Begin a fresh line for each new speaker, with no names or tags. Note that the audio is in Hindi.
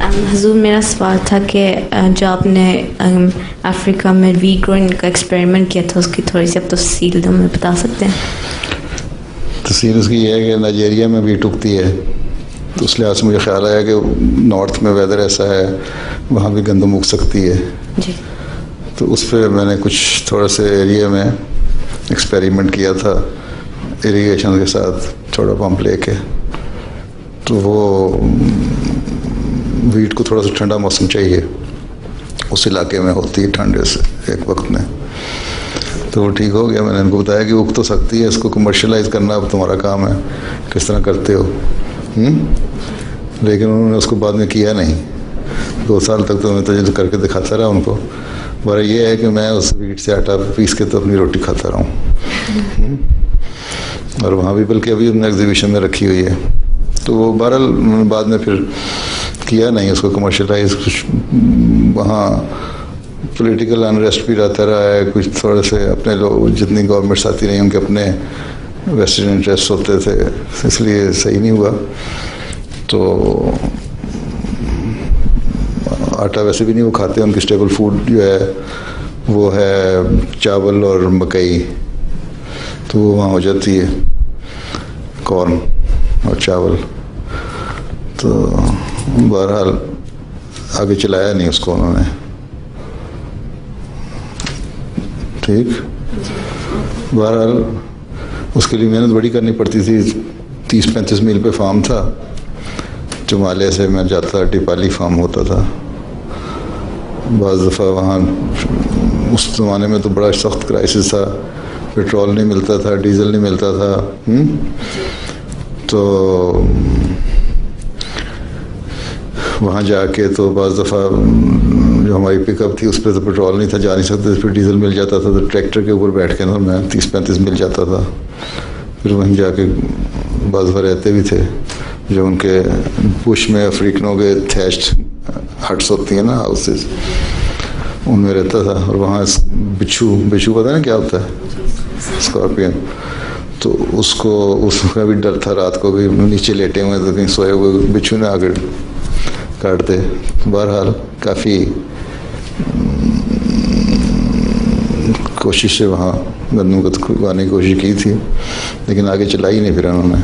हुजूर, मेरा सवाल था कि जो आपने अफ्रीका में वीट ग्रोइंग का एक्सपेरिमेंट किया था, उसकी थोड़ी सी आप तफसील हमें बता सकते हैं?
तफसील उसकी ये है कि नाइजीरिया में वीट उगती है, तो उस लिहाज से मुझे ख्याल आया कि नॉर्थ में वेदर ऐसा है, वहाँ भी गंदम उग सकती है
जी।
तो उस पर मैंने कुछ थोड़ा से एरिया में एक्सपेरिमेंट किया था इरिगेशन के साथ, थोड़ा पंप लेके। तो वो वीट को थोड़ा सा ठंडा मौसम चाहिए, उस इलाके में होती है ठंडे से एक वक्त में, तो वो ठीक हो गया। मैंने उनको बताया कि उग तो सकती है, इसको कमर्शलाइज करना अब तुम्हारा काम है, किस तरह करते हो। लेकिन उन्होंने उसको बाद में किया नहीं। 2 साल तक तो मैं तो करके दिखाता रहा उनको। पर ये है कि मैं उस वीट से आटा पीस के तो अपनी रोटी खाता रहा हूँ। और वहाँ भी बल्कि अभी उन्होंने एग्जीबिशन में रखी हुई है। तो वो बहरहाल बाद में फिर किया नहीं उसको कमर्शलाइज। कुछ वहाँ पॉलिटिकल अनरेस्ट भी रहता रहा है, कुछ थोड़े से अपने लोग, जितनी गवर्नमेंट्स आती रही उनके अपने वेस्टर्न इंटरेस्ट होते थे, इसलिए सही नहीं हुआ। तो आटा वैसे भी नहीं वो खाते, उनकी स्टेबल फूड जो है वो है चावल और मकई, तो वो वहाँ हो जाती है, कॉर्न और चावल। तो बहरहाल आगे चलाया नहीं उसको उन्होंने। ठीक, बहरहाल उसके लिए मेहनत बड़ी करनी पड़ती थी। 30-35 मील पे फार्म था, जुमाले से मैं जाता, टिपाली फार्म होता था। बाज़ दफ़ा वहाँ उस ज़माने में तो बड़ा सख्त क्राइसिस था, पेट्रोल नहीं मिलता था, डीजल नहीं मिलता था। तो वहाँ जाके तो बाज़ दफ़ा जो हमारी पिकअप थी उस पर तो पेट्रोल नहीं था, जा नहीं सकते, फिर डीजल मिल जाता था तो ट्रैक्टर के ऊपर बैठ के ना मैं 30-35 मिल जाता था। फिर वहीं जाके बाज़ दफ़ा रहते भी थे, जो उनके बुश में अफ्रीकनों के थैच्ड हट्स होती हैं ना, हाउसेस, उनमें रहता था। और वहाँ बिच्छू पता है ना क्या होता है, स्कॉर्पियन, तो उसका भी डर था। रात को भी नीचे लेटे हुए तो कहीं सोए हुए बिच्छू ने आकर काट दे। बहरहाल काफ़ी कोशिश से वहाँ गंदम को उगाने की कोशिश की थी, लेकिन आगे चलाई नहीं फिर उन्होंने।